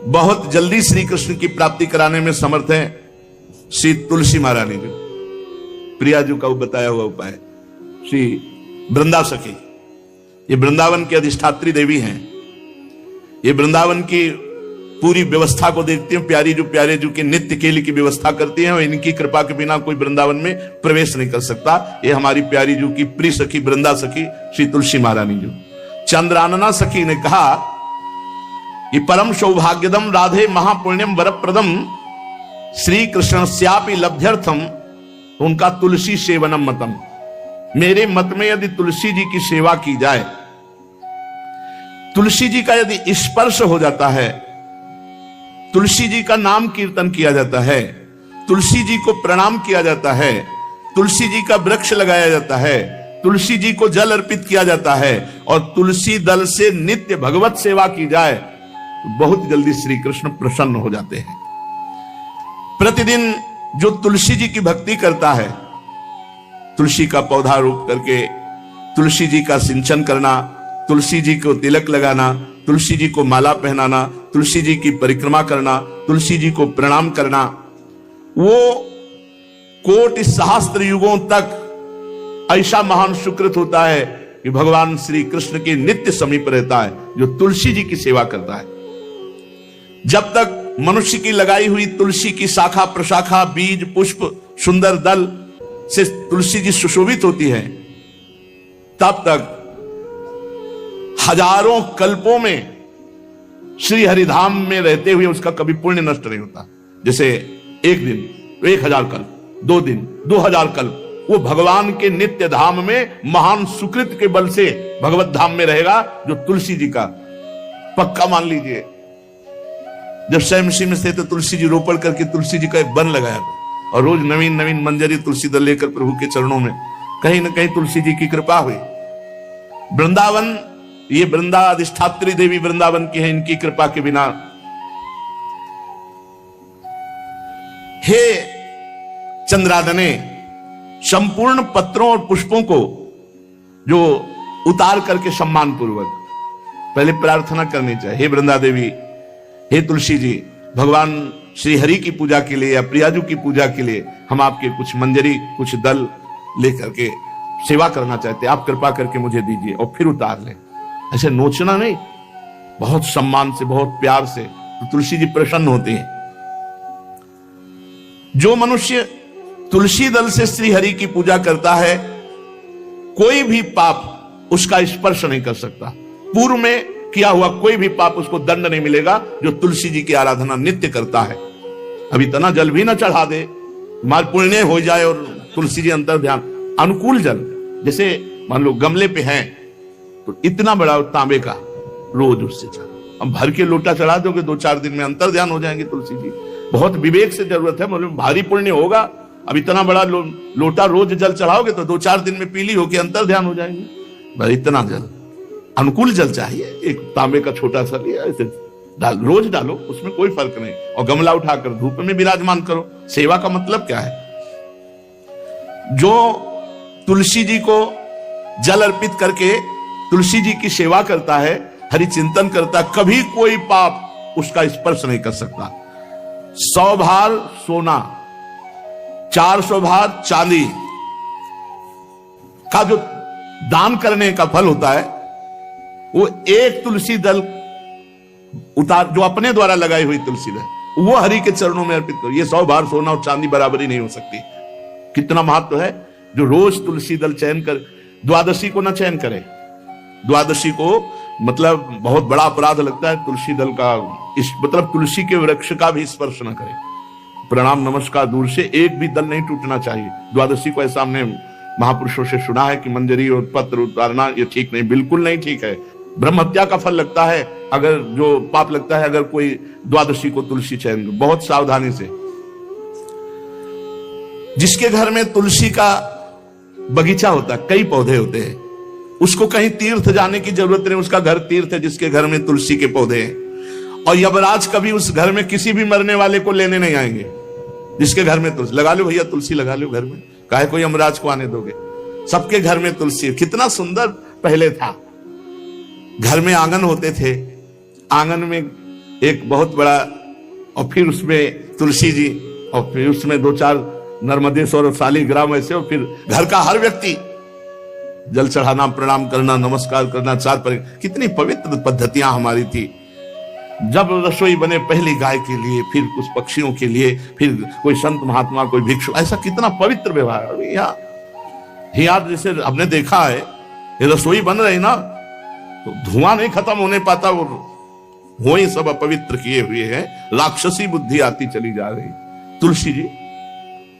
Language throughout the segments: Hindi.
बहुत जल्दी श्री कृष्ण की प्राप्ति कराने में समर्थ है श्री तुलसी महारानी जी। प्रिया जी का बताया हुआ उपाय श्री वृंदा सखी, ये वृंदावन की अधिष्ठात्री देवी हैं। ये वृंदावन की पूरी व्यवस्था को देखती हैं। प्यारे जो के नित्य केली की व्यवस्था करती हैं और इनकी कृपा के बिना कोई वृंदावन में प्रवेश नहीं कर सकता। ये हमारी प्यारी जो की प्रिय सखी वृंदा सखी श्री तुलसी महारानी जो। चंद्रानना सखी ने कहा कि परम सौभाग्यदम राधे महापुण्यम वरप्रदम श्री कृष्णस्यापि लभ्यर्थम उनका तुलसी सेवनम मतम। मेरे मत में यदि तुलसी जी की सेवा की जाए, तुलसी जी का यदि स्पर्श हो जाता है, तुलसी जी का नाम कीर्तन किया जाता है, तुलसी जी को प्रणाम किया जाता है, तुलसी जी का वृक्ष लगाया जाता है, तुलसी जी को जल अर्पित किया जाता है और तुलसी दल से नित्य भगवत सेवा की जाए तो बहुत जल्दी श्री कृष्ण प्रसन्न हो जाते हैं। प्रतिदिन जो तुलसी जी की भक्ति करता है, तुलसी का पौधा रोप करके तुलसी जी का सिंचन करना, तुलसी जी को तिलक लगाना, तुलसी जी को माला पहनाना, तुलसी जी की परिक्रमा करना, तुलसी जी को प्रणाम करना, वो कोटि सहस्त्र युगों तक ऐसा महान सुकृत होता है कि भगवान श्री कृष्ण के नित्य समीप रहता है जो तुलसी जी की सेवा करता है। जब तक मनुष्य की लगाई हुई तुलसी की शाखा प्रशाखा बीज पुष्प सुंदर दल से तुलसी जी सुशोभित होती है, तब तक हजारों कल्पों में श्री हरिधाम में रहते हुए उसका कभी पुण्य नष्ट नहीं होता। जैसे एक दिन 1000 कल्प, 2 दिन 2000 कल्प वो भगवान के नित्य धाम में महान सुकृत के बल से भगवत धाम में रहेगा जो तुलसी जी का पक्का मान लीजिए। जब स्वयंसी में थे तो तुलसी जी रोपण करके तुलसी जी का एक वन लगाया था और रोज नवीन नवीन मंजरी तुलसी दल लेकर प्रभु के चरणों में कहीं ना कहीं तुलसी जी की कृपा हुई। वृंदावन, ये वृंदा अधिष्ठात्री देवी वृंदावन की है, इनकी कृपा के बिना। हे चंद्रादने, संपूर्ण पत्रों और पुष्पों को जो उतार करके सम्मान पूर्वक पहले प्रार्थना करनी चाहिए। हे वृंदा देवी, हे तुलसी जी, भगवान श्री हरि की पूजा के लिए या प्रियाजू की पूजा के लिए हम आपके कुछ मंजरी कुछ दल लेकर के सेवा करना चाहते हैं, आप कृपा करके मुझे दीजिए। और फिर उतार ले, ऐसे नोचना नहीं, बहुत सम्मान से बहुत प्यार से, तो तुलसी जी प्रसन्न होते हैं। जो मनुष्य तुलसी दल से श्री हरि की पूजा करता है, कोई भी पाप उसका स्पर्श नहीं कर सकता। पूर्व में किया हुआ कोई भी पाप उसको दंड नहीं मिलेगा जो तुलसी जी की आराधना नित्य करता है। अब इतना जल भी ना चढ़ा दे, माल पुण्य हो जाए और तुलसी जी अंतर ध्यान अनुकूल जल, जैसे मान लो गमले पे हैं तो इतना बड़ा तांबे का रोज उससे चढ़ा, अब भर के लोटा चढ़ा दोगे 2-4 दिन में अंतर ध्यान हो जाएंगे तुलसी जी। बहुत विवेक से जरूरत है, मतलब भारी पुण्य होगा। अब इतना बड़ा लोटा रोज जल चढ़ाओगे तो 2-4 दिन में पीली होके अंतर ध्यान हो जाएंगे। इतना जल अनुकूल जल चाहिए, एक तांबे का छोटा सा लिया, ऐसे रोज डालो, उसमें कोई फर्क नहीं। और गमला उठाकर धूप में विराजमान करो। सेवा का मतलब क्या है? जो तुलसी जी को जल अर्पित करके तुलसी जी की सेवा करता है, हरि चिंतन करता है, कभी कोई पाप उसका स्पर्श नहीं कर सकता। 100 भार सोना, 400 भार चांदी का जो दान करने का फल होता है, वो एक तुलसी दल उतार जो अपने द्वारा लगाई हुई तुलसी दल, वो हरि के चरणों में अर्पित करो। ये 100 भार सोना और चांदी बराबरी नहीं हो सकती। कितना महत्व है। जो रोज तुलसी दल चयन कर, द्वादशी को ना चयन करे, द्वादशी को मतलब बहुत बड़ा अपराध लगता है तुलसी दल का, इस मतलब तुलसी के वृक्ष का भी स्पर्श न करे। प्रणाम नमस्कार दूर से, एक भी दल नहीं टूटना चाहिए। द्वादशी को ऐसा हमने महापुरुषों से सुना है कि मंजरी और पत्र उतारना ये ठीक नहीं, बिल्कुल नहीं ठीक है। ब्रह्म हत्या का फल लगता है, अगर जो पाप लगता है अगर कोई द्वादशी को तुलसी चयन, बहुत सावधानी से। जिसके घर में तुलसी का बगीचा होता है, कई पौधे होते हैं, उसको कहीं तीर्थ जाने की जरूरत नहीं, उसका घर तीर्थ है जिसके घर में तुलसी के पौधे हैं। और यमराज कभी उस घर में किसी भी मरने वाले को लेने नहीं आएंगे जिसके घर में तुलसी। लगा लो भैया तुलसी लगा लो घर में, काहे कोई यमराज को आने दोगे? सबके घर में तुलसी। कितना सुंदर पहले था, घर में आंगन होते थे, आंगन में एक बहुत बड़ा, और फिर उसमें तुलसी जी, और फिर उसमें 2-4 नर्मदेश्वर और शालिग्राम ऐसे, और फिर घर का हर व्यक्ति जल चढ़ाना, प्रणाम करना, नमस्कार करना, 4 पर। कितनी पवित्र पद्धतियां हमारी थी। जब रसोई बने पहली गाय के लिए, फिर कुछ पक्षियों के लिए, फिर कोई संत महात्मा, कोई भिक्षु, ऐसा कितना पवित्र व्यवहार। यहाँ जैसे हमने देखा है, ये रसोई बन रही ना तो धुआं नहीं खत्म होने पाता, वो ही सब अपवित्र किए हुए हैं, राक्षसी बुद्धि आती चली जा रही। तुलसी जी,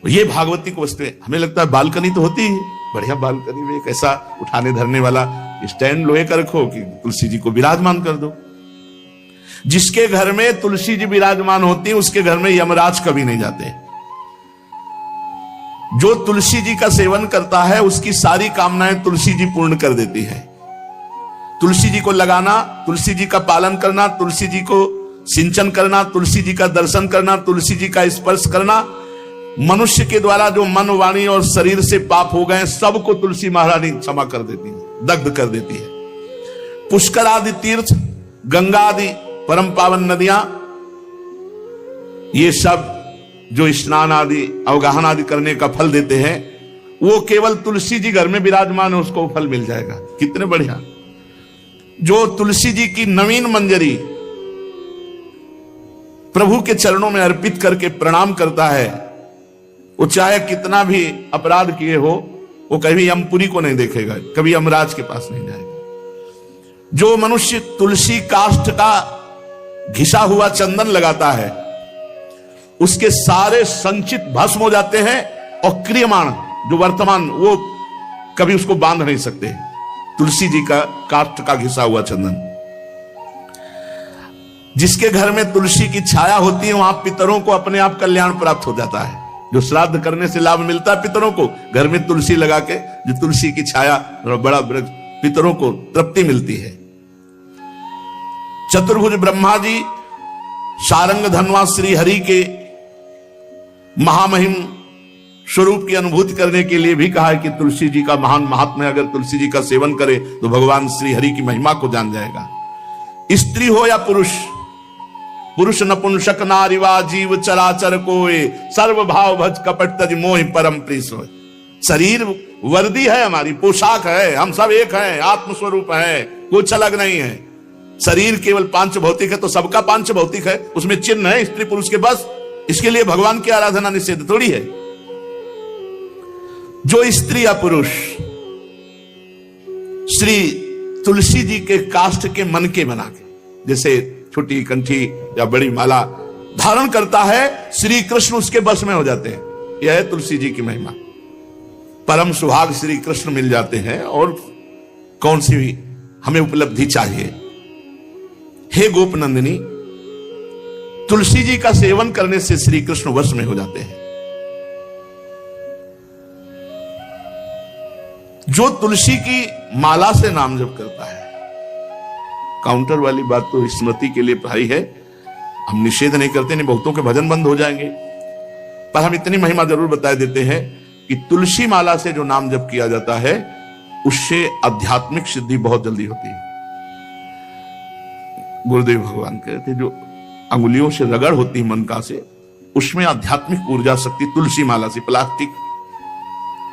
ये भागवती को वस्तु हमें लगता है बालकनी तो होती है, बढ़िया बालकनी में एक ऐसा उठाने धरने वाला स्टैंड लोहे का रखो कि तुलसी जी को विराजमान कर दो। जिसके घर में तुलसी जी विराजमान होती है उसके घर में यमराज कभी नहीं जाते। जो तुलसी जी का सेवन करता है उसकी सारी कामनाएं तुलसी जी पूर्ण कर देती है। तुलसी जी को लगाना, तुलसी जी का पालन करना, तुलसी जी को सिंचन करना, तुलसी जी का दर्शन करना, तुलसी जी का स्पर्श करना, मनुष्य के द्वारा जो मन, वाणी और शरीर से पाप हो गए सबको तुलसी महारानी क्षमा कर देती है, दग्ध कर देती है। पुष्कर आदि तीर्थ, गंगा आदि परम पावन नदियां, ये सब जो स्नान आदि, अवगाहन आदि करने का फल देते हैं, वो केवल तुलसी जी घर में विराजमान है उसको फल मिल जाएगा। कितने बढ़िया। जो तुलसी जी की नवीन मंजरी प्रभु के चरणों में अर्पित करके प्रणाम करता है, वो चाहे कितना भी अपराध किए हो, वो कभी यमपुरी को नहीं देखेगा, कभी यमराज के पास नहीं जाएगा। जो मनुष्य तुलसी काष्ठ का घिसा हुआ चंदन लगाता है, उसके सारे संचित भस्म हो जाते हैं, और क्रियमाण जो वर्तमान, वो कभी उसको बांध नहीं सकते। तुलसी जी का काष्ठ का घिसा हुआ चंदन। जिसके घर में तुलसी की छाया होती है वहां पितरों को अपने आप कल्याण प्राप्त हो जाता है। जो श्राद्ध करने से लाभ मिलता है पितरों को, घर में तुलसी लगा के, जो तुलसी की छाया और बड़ा वृक्ष, पितरों को तृप्ति मिलती है। चतुर्भुज ब्रह्मा जी सारंग धनवा श्री हरि के महामहिम स्वरूप की अनुभूति करने के लिए भी कहा है कि तुलसी जी का महान महात्म्य, अगर तुलसी जी का सेवन करे तो भगवान श्री हरि की महिमा को जान जाएगा। स्त्री हो या पुरुष, पुरुष नपुंसक नारीवा जीव चराचर कोय, सर्व भाव भज कपट तज मोहि परम प्रीस होय। शरीर वर्दी है, हमारी पोशाक है, हम सब एक हैं, आत्मस्वरूप है, कुछ अलग नहीं है। शरीर केवल पांच भौतिक है तो सबका पांच भौतिक है, उसमें चिन्ह है स्त्री पुरुष के, बस। इसके लिए भगवान की आराधना निषेध थोड़ी है। जो स्त्री या पुरुष श्री तुलसी जी के काष्ठ के मन के बना के, जैसे छोटी कंठी या बड़ी माला धारण करता है, श्री कृष्ण उसके बस में हो जाते हैं। यह है तुलसी जी की महिमा। परम सुहाग श्री कृष्ण मिल जाते हैं, और कौन सी भी हमें उपलब्धि चाहिए। हे गोप नंदिनी, तुलसी जी का सेवन करने से श्री कृष्ण वश में हो जाते हैं। जो तुलसी की माला से नाम जप करता है, काउंटर वाली बात तो स्मृति के लिए भाई है, हम निषेध नहीं करते, नहीं बहुतों के भजन बंद हो जाएंगे, पर हम इतनी महिमा जरूर बता देते हैं कि तुलसी माला से जो नाम जप किया जाता है उससे आध्यात्मिक सिद्धि बहुत जल्दी होती है। गुरुदेव भगवान कहते जो अंगुलियों से रगड़ होती है मन का से, उसमें आध्यात्मिक ऊर्जा शक्ति तुलसी माला से। प्लास्टिक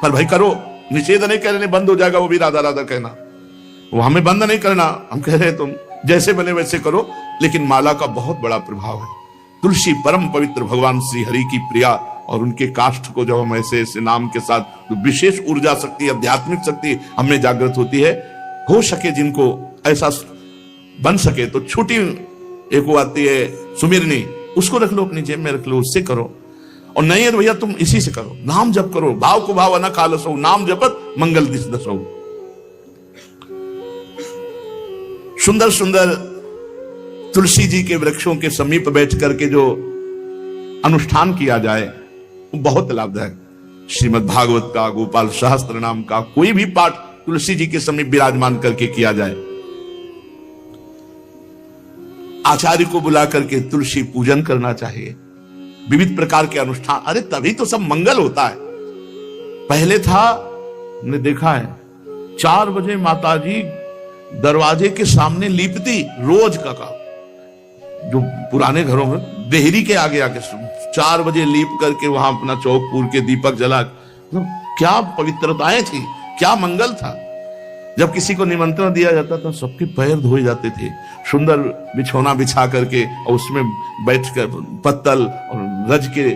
पर भाई करो, निषेध नहीं कह रहे बंद हो जाएगा, वो भी राधा राधा कहना, वो हमें बंद नहीं करना। हम कह रहे तुम जैसे बने वैसे करो, लेकिन माला का बहुत बड़ा प्रभाव है। तुलसी परम पवित्र भगवान श्री हरि की प्रिया, और उनके काष्ठ को जब हम ऐसे ऐसे नाम के साथ, तो विशेष ऊर्जा शक्ति, आध्यात्मिक शक्ति हमें जागृत होती है। हो सके जिनको ऐसा बन सके तो छोटी एक वो आती है सुमिरनी, उसको रख लो अपनी जेब में, रख लो, उससे करो। और नहीं है तो भैया तुम इसी से करो, नाम जप करो, भाव को भाव न खालसो, नाम जपत मंगल दिस दसो। सुंदर सुंदर तुलसी जी के वृक्षों के समीप बैठ करके जो अनुष्ठान किया जाए वो बहुत लाभदायक। श्रीमद् भागवत का, गोपाल सहस्त्र नाम का कोई भी पाठ तुलसी जी के समीप विराजमान करके किया जाए। आचार्य को बुला करके तुलसी पूजन करना चाहिए, विविध प्रकार के अनुष्ठान, अरे तभी तो सब मंगल होता है। पहले था, हमने देखा है, 4 बजे माताजी दरवाजे के सामने लीपती, रोज का काम। जो पुराने घरों में देहरी के आगे आके 4 बजे लीप करके वहां अपना चौक पूर के दीपक जला, तो क्या पवित्रताएं थी, क्या मंगल था। जब किसी को निमंत्रण दिया जाता तो सबके पैर धोए जाते थे, सुंदर बिछौना बिछा करके और उसमें बैठकर पत्तल और रज के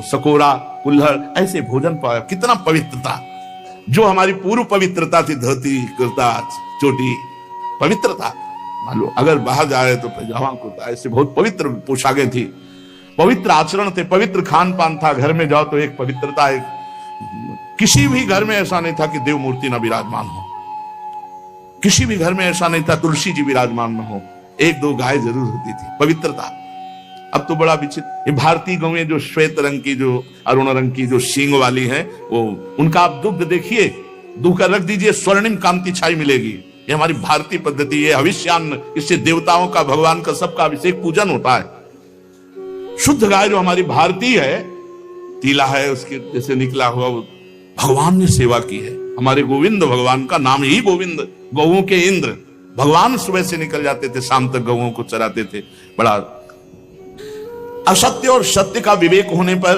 सकोरा कुल्हड़ ऐसे भोजन पाया। कितना पवित्रता, जो हमारी पूर्व पवित्रता थी, धोती कुर्ता चोटी पवित्रता। मान लो अगर बाहर जा रहे तो पैजामा कुर्ता, ऐसे बहुत पवित्र पोशाकें थी, पवित्र आचरण थे, पवित्र खान पान था। घर में जाओ तो एक पवित्रता, एक किसी भी घर में ऐसा नहीं था कि देव मूर्ति न विराजमान हो, किसी भी घर में ऐसा नहीं था तुलसी जी विराजमान न हो, 1-2 गाय जरूर होती थी, पवित्रता। अब तो बड़ा विचित्र, ये भारतीय गौएं जो श्वेत रंग की, जो अरुण रंग की, जो सींग वाली है, वो उनका आप दुग्ध देखिए, दूह कर रख दीजिए, स्वर्णिम कांति छाई मिलेगी। ये हमारी भारतीय पद्धति, ये हविष्यान्न, इससे देवताओं का, भगवान का, सबका अभिषेक पूजन होता है। शुद्ध गाय जो हमारी भारतीय है, तीला है उसके जैसे निकला हुआ, वो भगवान ने सेवा की है। हमारे गोविंद भगवान का नाम ही गोविंद, गौओं के इंद्र। भगवान सुबह से निकल जाते थे, शाम तक गौओं को चराते थे। बड़ा असत्य और सत्य का विवेक होने पर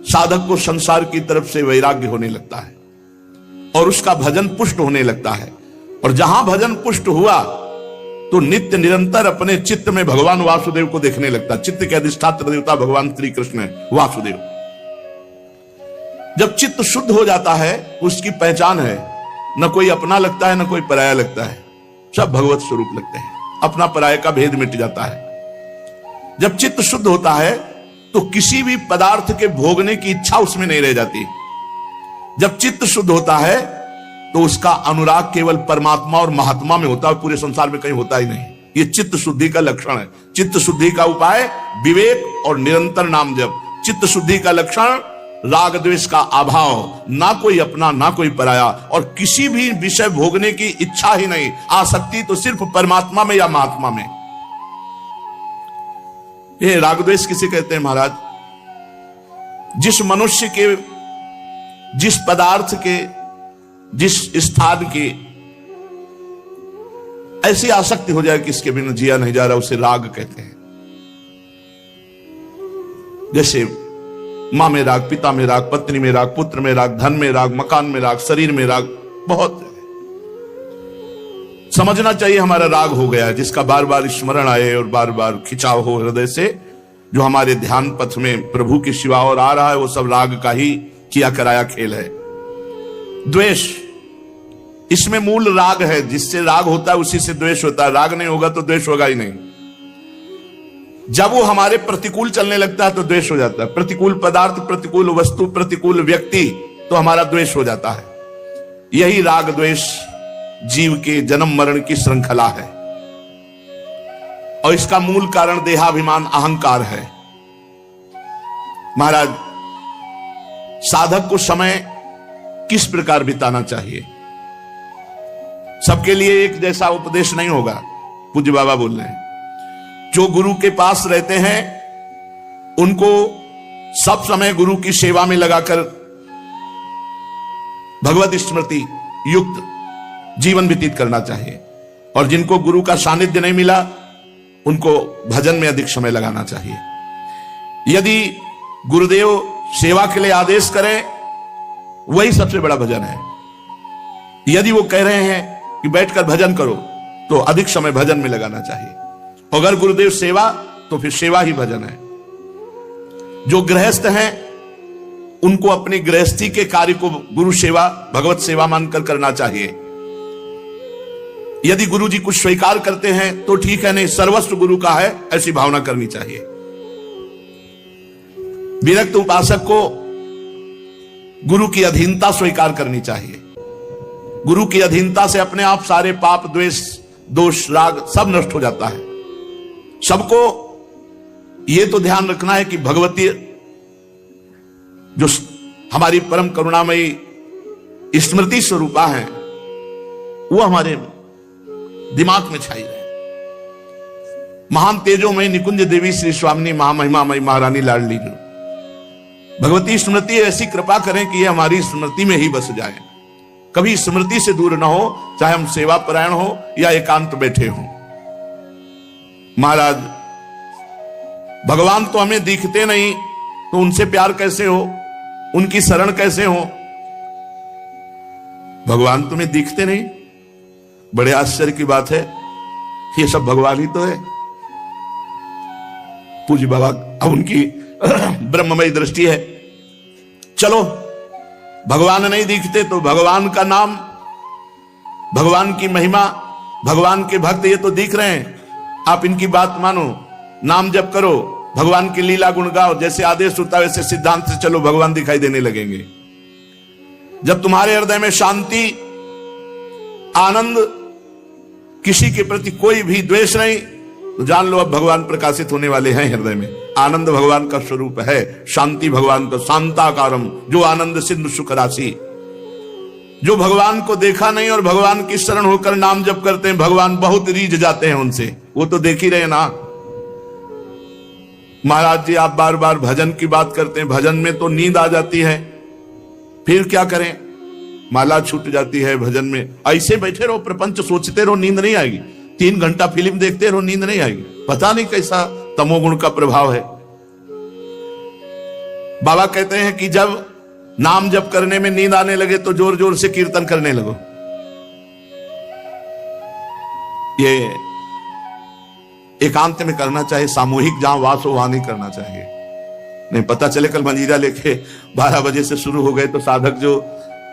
साधक को संसार की तरफ से वैराग्य होने लगता है और उसका भजन पुष्ट होने लगता है। और जहां भजन पुष्ट हुआ तो नित्य निरंतर अपने चित्त में भगवान वासुदेव को देखने लगता। चित्त के अधिष्ठात्र देवता भगवान श्री कृष्ण है, वासुदेव। जब चित्त शुद्ध हो जाता है, उसकी पहचान है, न कोई अपना लगता है, न कोई पराया लगता है, सब भगवत स्वरूप लगते हैं। अपना पराये का भेद मिट जाता है। जब चित्त शुद्ध होता है तो किसी भी पदार्थ के भोगने की इच्छा उसमें नहीं रह जाती। जब चित्त शुद्ध होता है तो उसका अनुराग केवल परमात्मा और महात्मा में होता है, पूरे संसार में कहीं होता ही नहीं। ये चित्त शुद्धि का लक्षण है। चित्त शुद्धि का उपाय विवेक और निरंतर नाम जप। चित्त शुद्धि का लक्षण राग द्वेष का अभाव, ना कोई अपना ना कोई पराया, और किसी भी विषय भोगने की इच्छा ही नहीं, आसक्ति तो सिर्फ परमात्मा में या महात्मा में। ये राग द्वेष किसे कहते हैं महाराज? जिस मनुष्य के, जिस पदार्थ के, जिस स्थान की ऐसी आसक्ति हो जाए कि इसके बिना जिया नहीं जा रहा, उसे राग कहते हैं। जैसे मां में राग, पिता में राग, पत्नी में राग, पुत्र में राग, धन में राग, मकान में राग, शरीर में राग, बहुत समझना चाहिए हमारा राग हो गया है, जिसका बार बार स्मरण आए और बार बार खिंचाव हो हृदय से। जो हमारे ध्यान पथ में प्रभु के सिवा और आ रहा है, वो सब राग का ही किया कराया खेल है। द्वेष, इसमें मूल राग है। जिससे राग होता है उसी से द्वेष होता है। राग नहीं होगा तो द्वेष होगा ही नहीं। जब वो हमारे प्रतिकूल चलने लगता है तो द्वेष हो जाता है। प्रतिकूल पदार्थ, प्रतिकूल वस्तु, प्रतिकूल व्यक्ति, तो हमारा द्वेष हो जाता है। यही राग द्वेष जीव के जन्म मरण की श्रृंखला है और इसका मूल कारण देहाभिमान, अहंकार है। महाराज, साधक को समय किस प्रकार बिताना चाहिए? सबके लिए एक जैसा उपदेश नहीं होगा। पूज्य बाबा बोल रहे हैं, जो गुरु के पास रहते हैं उनको सब समय गुरु की सेवा में लगाकर भगवत स्मृति युक्त जीवन व्यतीत करना चाहिए। और जिनको गुरु का सानिध्य नहीं मिला उनको भजन में अधिक समय लगाना चाहिए। यदि गुरुदेव सेवा के लिए आदेश करें, वही सबसे बड़ा भजन है। यदि वो कह रहे हैं कि बैठकर भजन करो, तो अधिक समय भजन में लगाना चाहिए। अगर गुरुदेव सेवा, तो फिर सेवा ही भजन है। जो गृहस्थ हैं उनको अपनी गृहस्थी के कार्य को गुरु सेवा, भगवत सेवा मानकर करना चाहिए। यदि गुरु जी कुछ स्वीकार करते हैं तो ठीक है, नहीं सर्वस्व गुरु का है, ऐसी भावना करनी चाहिए। विरक्त उपासक को गुरु की अधीनता स्वीकार करनी चाहिए। गुरु की अधीनता से अपने आप सारे पाप, द्वेष, दोष, राग सब नष्ट हो जाता है। सबको यह तो ध्यान रखना है कि भगवती जो हमारी परम करुणामयी स्मृति स्वरूपा है, वो हमारे दिमाग में छाई रहे। महान तेजोमयी निकुंज देवी श्री स्वामिनी महामहिमामयी महारानी लाडली जो भगवती स्मृति ऐसी कृपा करें कि ये हमारी स्मृति में ही बस जाए, कभी स्मृति से दूर ना हो, चाहे हम सेवा परायण हो या एकांत बैठे हों। महाराज भगवान तो हमें दिखते नहीं, तो उनसे प्यार कैसे हो, उनकी शरण कैसे हो? भगवान तुम्हें दिखते नहीं, बड़े आश्चर्य की बात है, ये सब भगवान ही तो है। पूज्य बाबा अब उनकी ब्रह्ममय दृष्टि है। चलो भगवान नहीं दिखते तो भगवान का नाम, भगवान की महिमा, भगवान के भक्त ये तो दिख रहे हैं, आप इनकी बात मानो, नाम जप करो, भगवान की लीला गुण गाओ, जैसे आदेश होता है वैसे सिद्धांत से चलो, भगवान दिखाई देने लगेंगे। जब तुम्हारे हृदय में शांति, आनंद, किसी के प्रति कोई भी द्वेष नहीं, तो जान लो अब भगवान प्रकाशित होने वाले हैं हृदय में। आनंद भगवान का स्वरूप है, शांति भगवान का, शांताकारम, जो आनंद सिंधु सुख राशि। जो भगवान को देखा नहीं और भगवान की शरण होकर नाम जप करते हैं, भगवान बहुत रीझ जाते हैं उनसे, वो तो देख ही रहे ना। महाराज जी आप बार बार भजन की बात करते हैं, भजन में तो नींद आ जाती है, फिर क्या करें, माला छूट जाती है भजन में। ऐसे बैठे रहो, प्रपंच सोचते रहो, नींद नहीं आएगी। 3 घंटा फिल्म देखते रहो, नींद नहीं आएगी। पता नहीं कैसा तमोगुण का प्रभाव है। बाबा कहते हैं कि जब नाम जप करने में नींद आने लगे तो जोर जोर से कीर्तन करने लगो। ये एकांत में करना चाहिए, सामूहिक जहां वास हो वहां नहीं करना चाहिए। नहीं पता चले कल मंजीरा लेके 12 बजे से शुरू हो गए तो साधक जो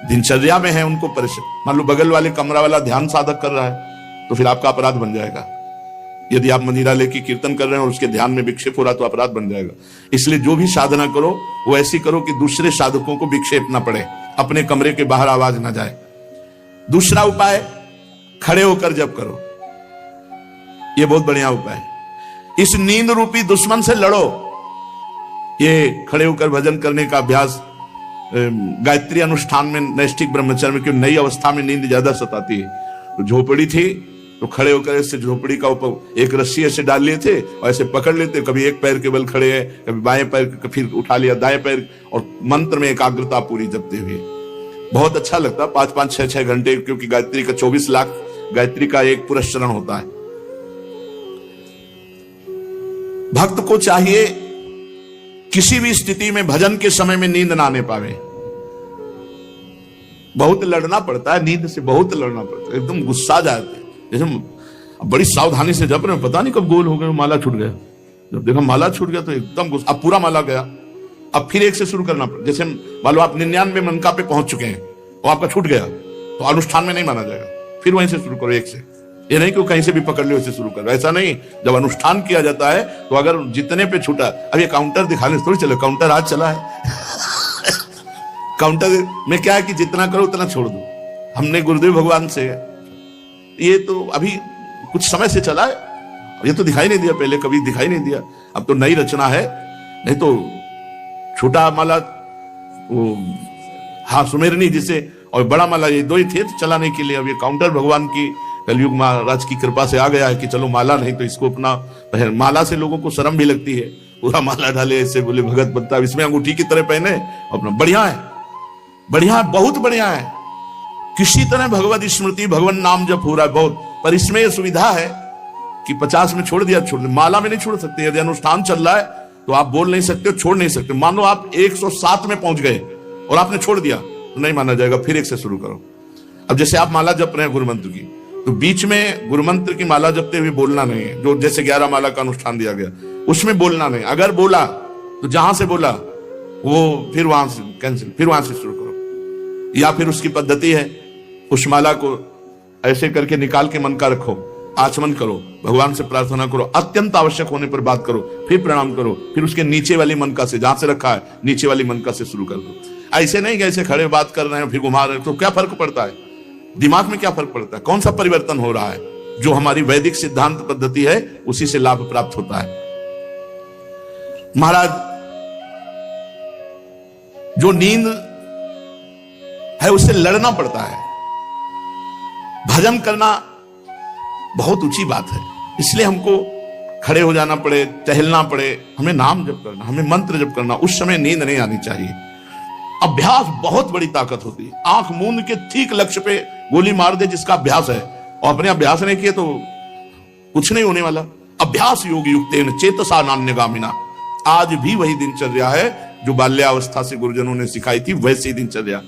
दिनचर्या में है उनको परेशान, मान लो बगल वाले कमरा वाला ध्यान साधक कर रहा है तो फिर आपका अपराध बन जाएगा। यदि आप मंजीरा लेके कीर्तन कर रहे हैं और उसके ध्यान में विक्षेप हो रहा तो अपराध बन जाएगा। इसलिए जो भी साधना करो वो ऐसी करो कि दूसरे साधकों को विक्षेप ना पड़े, अपने कमरे के बाहर आवाज ना जाए। दूसरा उपाय, खड़े होकर जप करो, ये बहुत बढ़िया उपाय है। इस नींद रूपी दुश्मन से लड़ो। ये खड़े होकर भजन करने का अभ्यास गायत्री अनुष्ठान में, नैष्ठिक ब्रह्मचर्य में, क्योंकि नई अवस्था में नींद ज्यादा सताती है। तो झोपड़ी थी तो खड़े होकर ऐसे झोपड़ी का ऊपर एक रस्सी ऐसे डाल लिए थे और ऐसे पकड़ लेते, कभी एक पैर के बल खड़े हैं, कभी बाएं पैर, फिर उठा लिया दाएं पैर, और मंत्र में एकाग्रता पूरी जपते हुए बहुत अच्छा लगता। 5-5, 6-6 घंटे, क्योंकि गायत्री का 24 लाख गायत्री का एक पुरस्चरण होता है। भक्त को चाहिए किसी भी स्थिति में भजन के समय में नींद ना आने पावे। बहुत लड़ना पड़ता है, नींद से बहुत लड़ना पड़ता है, एकदम गुस्सा जाते हैं। जैसे बड़ी सावधानी से जप रहे हैं, पता नहीं कब गोल हो गए, माला छूट गया। जब देखा माला छूट गया तो एकदम गुस्सा, अब पूरा माला गया, अब फिर एक से शुरू करना पड़ा। जैसे मान लो आप 99 मनका पे पहुंच चुके हैं और आपका छूट गया तो अनुष्ठान में नहीं माना जाएगा, फिर वहीं से शुरू करो एक से। ये नहीं कि कहीं से भी पकड़ लो वैसे शुरू करो, ऐसा नहीं। जब अनुष्ठान किया जाता है तो अगर जितने पे छूटा, अब ये काउंटर दिखाने थोड़ी चलो, काउंटर आज चला है काउंटर में क्या है कि जितना करो उतना छोड़ दो। हमने गुरुदेव भगवान से, ये तो अभी कुछ समय से चला है, ये तो दिखाई नहीं दिया, पहले कभी दिखाई नहीं दिया, अब तो नई रचना है। नहीं तो छोटा माला वो हाँ सुमेरनी जिसे, और बड़ा माला, ये 2 ही थे चलाने के लिए। अब ये काउंटर भगवान की कलयुग महाराज की कृपा से आ गया है कि चलो माला नहीं तो इसको अपना पहन। माला से लोगों को शर्म भी लगती है, पूरा माला डाले ऐसे, बोले भगत बनता, इसमें अंगूठी की तरह पहने अपना। बढ़िया है, बढ़िया है, बहुत बढ़िया है। किसी तरह भगवत स्मृति, भगवान नाम जप हो रहा है बहुत, पर इसमें यह सुविधा है कि 50 में छोड़ दिया, छोड़ दिया। माला में नहीं छोड़ सकते। यदि अनुष्ठान चल रहा है तो आप बोल नहीं सकते, छोड़ नहीं सकते। मान लो आप 107 में पहुंच गए और आपने छोड़ दिया तो नहीं माना जाएगा, फिर एक से शुरू करो। अब जैसे आप माला जप रहे हैं गुरु मंत्र की, तो बीच में गुरु मंत्र की माला जपते हुए बोलना नहीं है। जो जैसे 11 माला का अनुष्ठान दिया गया उसमें बोलना नहीं। अगर बोला तो जहां से बोला वो फिर वहां से कैंसिल, फिर वहां से शुरू करो। या फिर उसकी पद्धति है, उस माला को ऐसे करके निकाल के मन का रखो, आचमन करो, भगवान से प्रार्थना करो, अत्यंत आवश्यक होने पर बात करो, फिर प्रणाम करो, फिर उसके नीचे वाली मनका से, जहां से रखा है नीचे वाली मनका से शुरू कर दो। ऐसे नहीं कि ऐसे खड़े बात कर रहे हैं फिर घुमा रहे हैं, तो क्या फर्क पड़ता है दिमाग में, क्या फर्क पड़ता है, कौन सा परिवर्तन हो रहा है? जो हमारी वैदिक सिद्धांत पद्धति है उसी से लाभ प्राप्त होता है। महाराज, जो नींद है उससे लड़ना पड़ता है। भजन करना बहुत ऊंची बात है, इसलिए हमको खड़े हो जाना पड़े, टहलना पड़े, हमें नाम जप करना, हमें मंत्र जप करना। उस समय नींद नहीं आनी चाहिए। अभ्यास बहुत बड़ी ताकत होती है। आंख मूंद के ठीक लक्ष्य पे गोली मार दे जिसका अभ्यास है, और अपने अभ्यास नहीं किए तो कुछ नहीं होने वाला। अभ्यास योग युक्तेन चेतसा नान्यगामिना। आज भी वही दिनचर्या है जो बाल्यावस्था से गुरुजनों ने सिखाई थी, वैसी दिनचर्या।